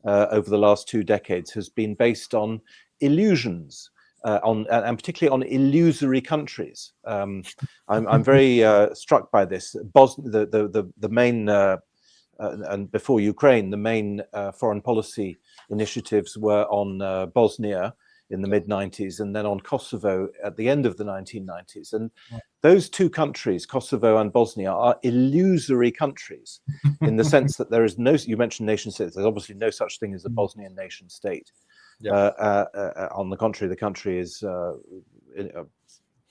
over the last 2 decades has been based on illusions, and particularly on illusory countries. I'm very struck by this. The main and before Ukraine, the main foreign policy initiatives were on Bosnia in the mid-90s, and then on Kosovo at the end of the 1990s. And those two countries, Kosovo and Bosnia, are illusory countries in the sense that there is no, you mentioned nation states, there's obviously no such thing as a Bosnian nation state. On the contrary, the country is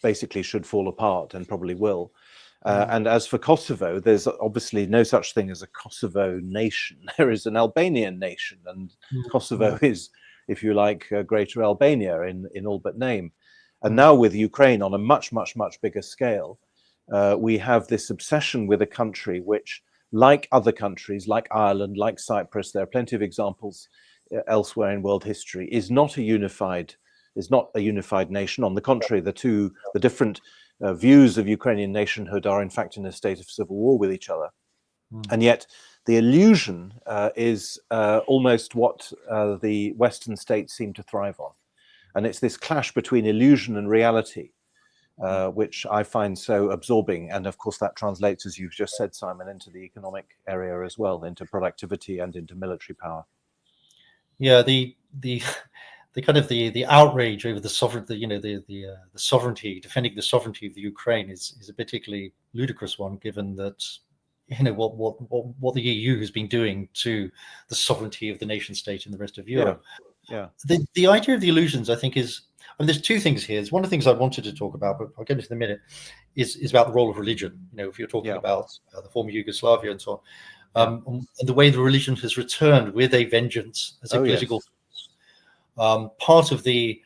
basically should fall apart and probably will. And as for Kosovo, there's obviously no such thing as a Kosovo nation. There is an Albanian nation, and Kosovo is, if you like, Greater Albania in all but name. And now with Ukraine on a much, much, much bigger scale, we have this obsession with a country which, like other countries, like Ireland, like Cyprus, there are plenty of examples elsewhere in world history, is not a unified nation. On the contrary, the different views of Ukrainian nationhood are in fact in a state of civil war with each other. And yet the illusion is almost what the Western states seem to thrive on. And it's this clash between illusion and reality, which I find so absorbing. And of course, that translates, as you've just said, Simon, into the economic area as well, into productivity and into military power. Yeah, the kind of the outrage over the sovereignty, the sovereignty, defending the sovereignty of the Ukraine is a particularly ludicrous one, given that what the EU has been doing to the sovereignty of the nation state in the rest of Europe. Yeah. The idea of the illusions, I think, is, and there's two things here. One of the things I wanted to talk about, but I'll get into in a minute, is about the role of religion. If you're talking about the former Yugoslavia and so on, and the way the religion has returned with a vengeance as a political part of the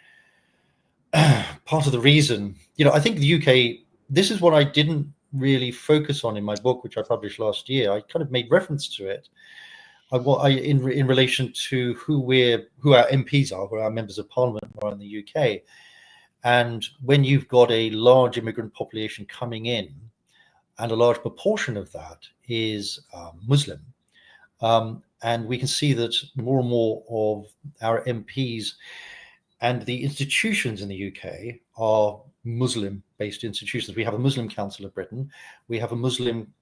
reason. I think the UK. This is what I didn't really focus on in my book, which I published last year. I kind of made reference to it. In relation to who our MPs are, who our members of parliament are in the UK. And when you've got a large immigrant population coming in, and a large proportion of that is Muslim, and we can see that more and more of our MPs and the institutions in the UK are Muslim-based institutions. We have a Muslim Council of Britain. We have a Muslim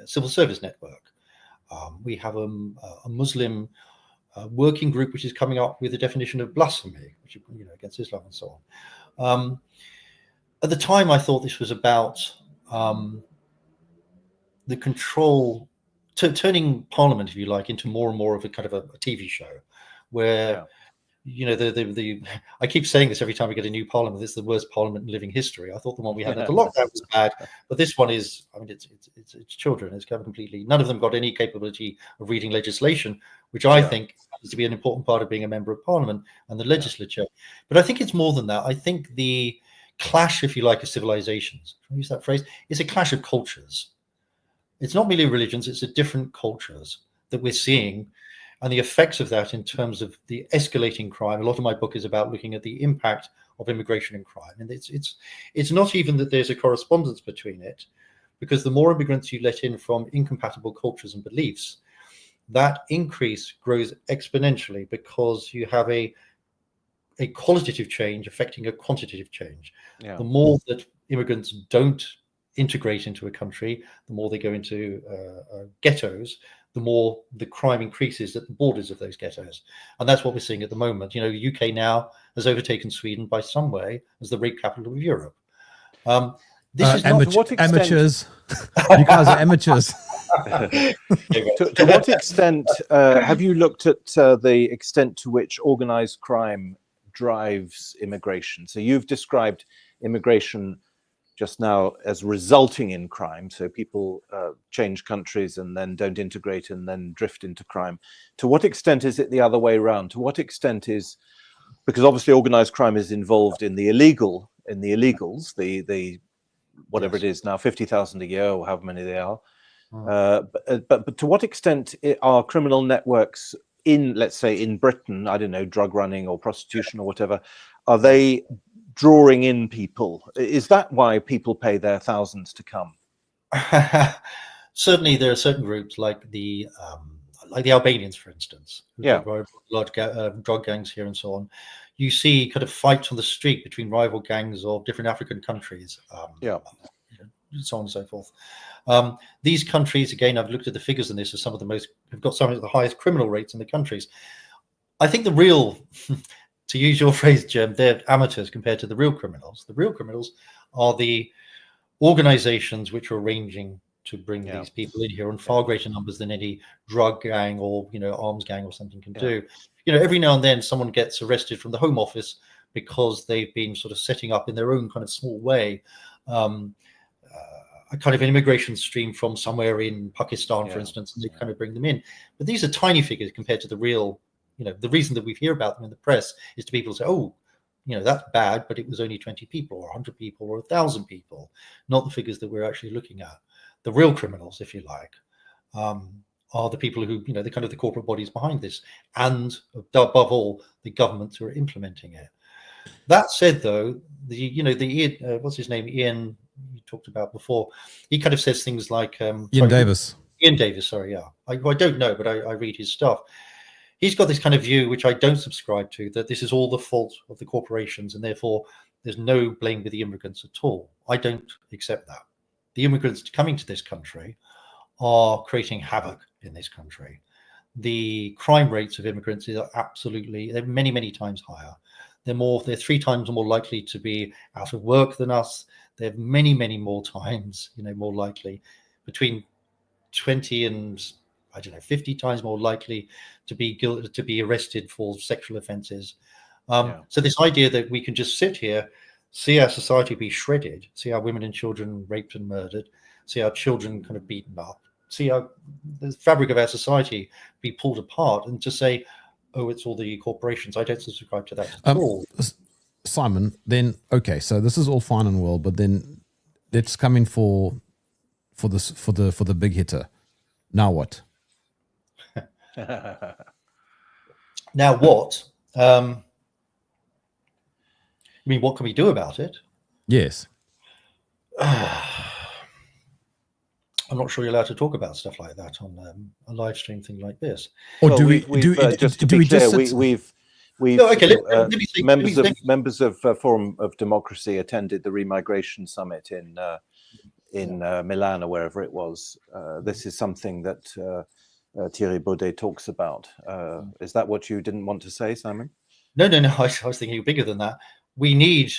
civil service network. We have a Muslim working group which is coming up with a definition of blasphemy, which against Islam and so on. At the time, I thought this was about the control, turning Parliament, if you like, into more and more of a kind of a TV show, where I keep saying this every time we get a new Parliament. This is the worst Parliament in living history. I thought the one we had under lockdown was bad, but this one is. I mean, it's children. It's kind of completely. None of them got any capability of reading legislation, which I think is to be an important part of being a member of Parliament and the legislature. But I think it's more than that. I think the clash, if you like, of civilizations. Can I use that phrase? It's a clash of cultures. It's not merely religions. It's a different cultures that we're seeing. And the effects of that in terms of the escalating crime. A lot of my book is about looking at the impact of immigration and crime. And it's not even that there's a correspondence between it, because the more immigrants you let in from incompatible cultures and beliefs, that increase grows exponentially, because you have a qualitative change affecting a quantitative change. The more that immigrants don't integrate into a country, the more they go into ghettos, the more the crime increases at the borders of those ghettos. And that's what we're seeing at the moment. The UK now has overtaken Sweden by some way as the rape capital of Europe. This is not, to what extent, amateurs. You guys are amateurs. to what extent have you looked at the extent to which organized crime drives immigration? So you've described immigration just now as resulting in crime. So people change countries and then don't integrate and then drift into crime. To what extent is it the other way around? To what extent is, because obviously organized crime is involved in the illegals, the whatever it is now, 50,000 a year or however many they are. But to what extent are criminal networks in, let's say in Britain, I don't know, drug running or prostitution or whatever, are they drawing in people? Is that why people pay their thousands to come? Certainly, there are certain groups like the Albanians, for instance, who large drug gangs here and so on. You see kind of fights on the street between rival gangs of different African countries, so on and so forth. These countries, again, I've looked at the figures on this, have got some of the highest criminal rates in the countries. I think the real to use your phrase, Jim, they're amateurs compared to the real criminals. The real criminals are the organizations which are arranging to bring these people in here in far greater numbers than any drug gang or, arms gang or something can do. Every now and then someone gets arrested from the Home Office because they've been sort of setting up in their own kind of small way a kind of an immigration stream from somewhere in Pakistan, for instance, and they kind of bring them in. But these are tiny figures compared to the real, the reason that we hear about them in the press is to people say, oh, that's bad, but it was only 20 people or 100 people or 1,000 people, not the figures that we're actually looking at. The real criminals, if you like, are the people who, the kind of the corporate bodies behind this, and above all, the governments who are implementing it. That said, though, the what's his name, Ian, you talked about before, he kind of says things like Ian Davis, sorry, yeah. I don't know, but I read his stuff. He's got this kind of view, which I don't subscribe to, that this is all the fault of the corporations, and therefore there's no blame with the immigrants at all. I don't accept that. The immigrants coming to this country are creating havoc in this country. The crime rates of immigrants are they're many, many times higher. They're 3 times more likely to be out of work than us. They're many, many more times, more likely, between 20 and 50 times more likely to be arrested for sexual offences. So this idea that we can just sit here, see our society be shredded, see our women and children raped and murdered, see our children kind of beaten up, see the fabric of our society be pulled apart, and to say, oh, it's all the corporations. I don't subscribe to that at all. Simon, then, okay, so this is all fine and well, but then let's come in for the big hitter. Now what? Now what? I mean, what can we do about it? Yes. I'm not sure you're allowed to talk about stuff like that on a live stream thing like this. Or well, do we? Just to be clear, we've no, okay, members of Forum of Democracy attended the Remigration Summit in Milan or wherever it was. This is something that Thierry Baudet talks about. Is that what you didn't want to say, Simon? No. I was thinking bigger than that. We need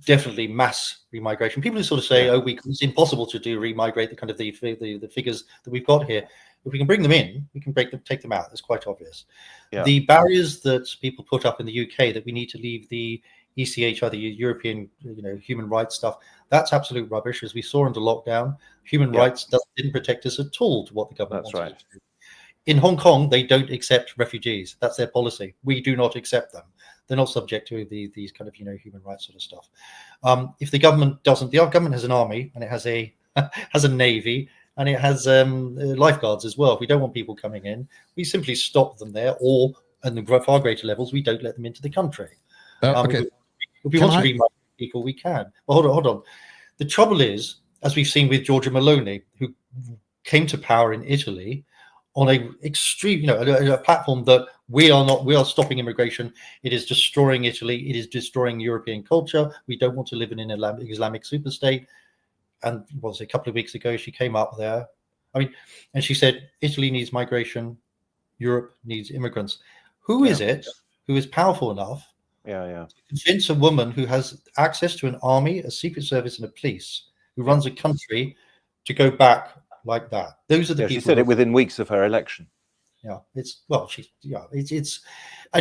definitely mass remigration. People who sort of say, it's impossible to remigrate the kind of the figures that we've got here. If we can bring them in, we can take them out. That's quite obvious. Yeah. The barriers that people put up in the UK that we need to leave the ECHR, the European human rights stuff, that's absolute rubbish. As we saw under lockdown, human rights didn't protect us at all to what the government wanted to do. In Hong Kong, they don't accept refugees. That's their policy. We do not accept them. They're not subject to these kind of human rights sort of stuff. If the government doesn't, the government has an army and it has a navy and it has lifeguards as well. If we don't want people coming in, we simply stop them there, or at the far greater levels, we don't let them into the country. Okay. If we want to remigrate people, we can. Well, hold on. The trouble is, as we've seen with Giorgia Meloni, who came to power in Italy on a extreme, a platform that we are stopping immigration. It is destroying Italy. It is destroying European culture. We don't want to live in an Islamic superstate. And a couple of weeks ago, she came up there. And she said, Italy needs migration. Europe needs immigrants. Who is it who is powerful enough to convince a woman who has access to an army, a secret service, and a police, who runs a country, to go back like that? Those are the people. She said it within weeks of her election. And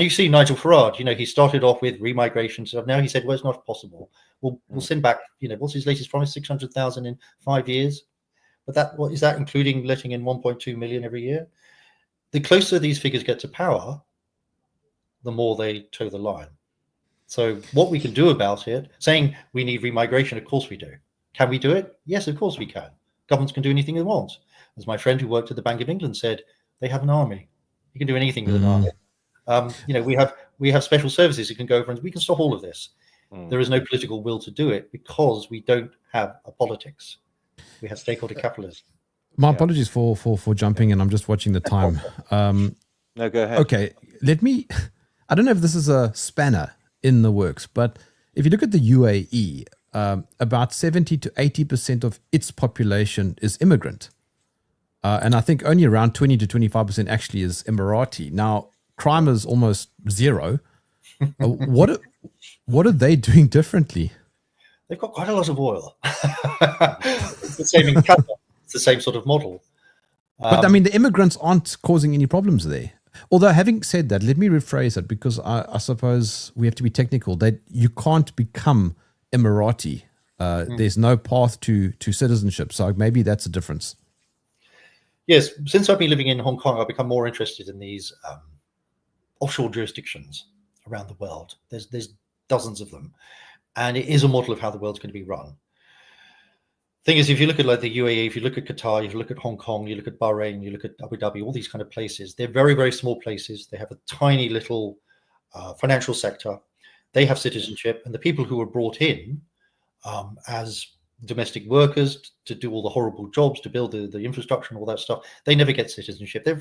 you see Nigel Farage, he started off with remigration stuff. Now he said, well, it's not possible. We'll send back, what's his latest promise? 600,000 in 5 years. But what is that, including letting in 1.2 million every year? The closer these figures get to power, the more they toe the line. So what we can do about it, saying we need remigration, of course we do. Can we do it? Yes, of course we can. Governments can do anything they want. As my friend who worked at the Bank of England said, they have an army. You can do anything with an army. We have special services who can go over and we can stop all of this. There is no political will to do it because we don't have a politics. We have stakeholder capitalism. My apologies for jumping in. I'm just watching the time. No, go ahead. Okay, I don't know if this is a spanner in the works, but if you look at the UAE, about 70 to 80% of its population is immigrant. And I think only around 20 to 25% actually is Emirati. Now, crime is almost zero. What are they doing differently? They've got quite a lot of oil. It's the same in Canada. It's the same sort of model. But I mean, the immigrants aren't causing any problems there. Although, having said that, let me rephrase it, because I suppose we have to be technical. That you can't become Emirati. There's no path to citizenship. So maybe that's a difference. Yes, since I've been living in Hong Kong, I've become more interested in these offshore jurisdictions around the world. There's dozens of them, and it is a model of how the world's going to be run. Thing is, if you look at like the UAE, if you look at Qatar, if you look at Hong Kong, you look at Bahrain, you look at Abu Dhabi, all these kind of places, they're very, very small places. They have a tiny little financial sector. They have citizenship, and the people who were brought in as domestic workers to do all the horrible jobs, to build the infrastructure and all that stuff, they never get citizenship. They're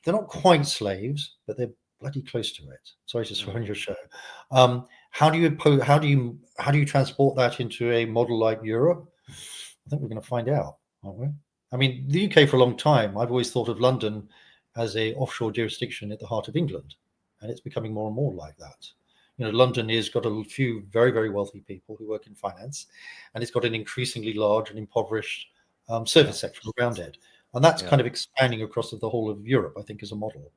not quite slaves, but they're bloody close to it. Sorry to swear on your show. How do you transport that into a model like Europe? I think we're going to find out, aren't we? I mean, the UK for a long time, I've always thought of London as a offshore jurisdiction at the heart of England, and it's becoming more and more like that. You know, London has got a few very, very wealthy people who work in finance, and it's got an increasingly large and impoverished service sector around it. And that's kind of expanding across the whole of Europe, I think, as a model.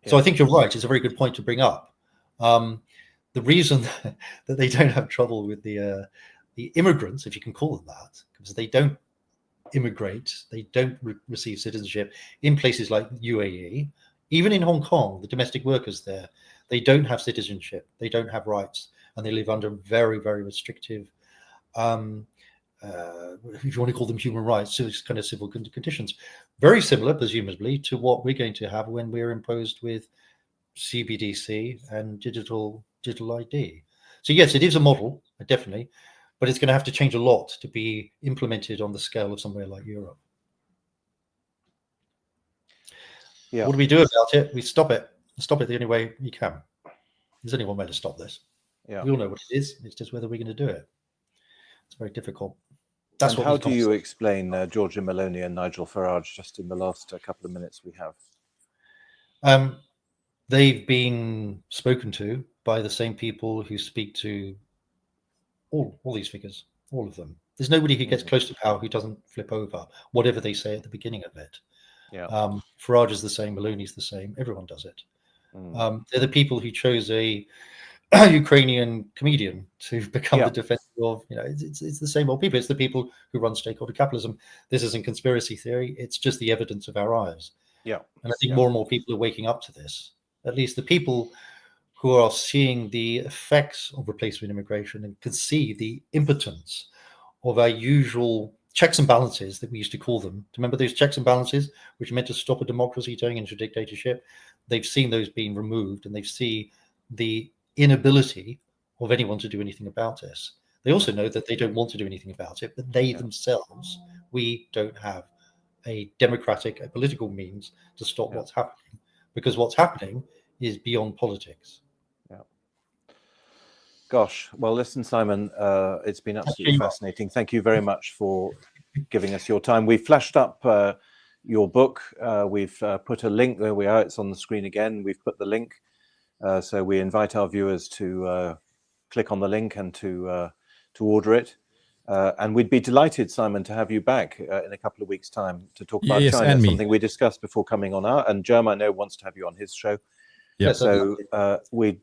So I think you're right. It's a very good point to bring up. The reason that they don't have trouble with the immigrants, if you can call them that, because they don't immigrate, they don't receive citizenship in places like UAE, even in Hong Kong, the domestic workers there, they don't have citizenship, they don't have rights, and they live under very, very restrictive, if you want to call them human rights, so it's kind of civil conditions. Very similar, presumably, to what we're going to have when we're imposed with CBDC and digital ID. So yes, it is a model, definitely, but it's going to have to change a lot to be implemented on the scale of somewhere like Europe. Yeah. What do we do about it? We stop it. Stop it the only way we can. There's only one way to stop this. Yeah. We all know what it is. It's just whether we're going to do it. It's very difficult. That's and what how do you explain Giorgia Meloni and Nigel Farage just in the last couple of minutes we have? They've been spoken to by the same people who speak to all these figures, all of them. There's nobody who gets close to power who doesn't flip over, whatever they say at the beginning of it. Yeah. Farage is the same, Meloni's the same, everyone does it. They're the people who chose a Ukrainian comedian to become the defender of, it's the same old people. It's the people who run stakeholder capitalism. This isn't conspiracy theory. It's just the evidence of our eyes. Yeah. And I think more and more people are waking up to this. At least the people who are seeing the effects of replacement immigration and can see the impotence of our usual checks and balances that we used to call them. Remember those checks and balances, which are meant to stop a democracy turning into dictatorship? They've seen those being removed, and they see the inability of anyone to do anything about this. They also know that they don't want to do anything about it, but they themselves, we don't have a democratic, a political means to stop what's happening, because what's happening is beyond politics. Yeah. Gosh, well, listen, Simon, it's been absolutely fascinating. Thank you very much for giving us your time. We flashed up your book. We've put a link, there we are, it's on the screen again. We've put the link. So we invite our viewers to click on the link and to order it. And we'd be delighted, Simon, to have you back in a couple of weeks' time to talk about China, something we discussed before coming on our, and Jerm, I know, wants to have you on his show. Yeah. So we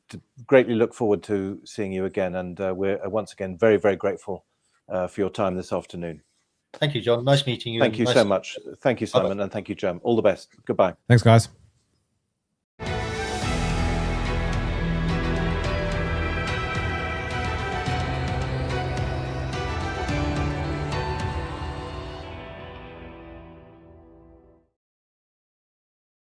greatly look forward to seeing you again. And we're once again very, very grateful for your time this afternoon. Thank you, John. Nice meeting you. Thank you so much. Thank you, Simon, and thank you, Jerm. All the best. Goodbye. Thanks, guys.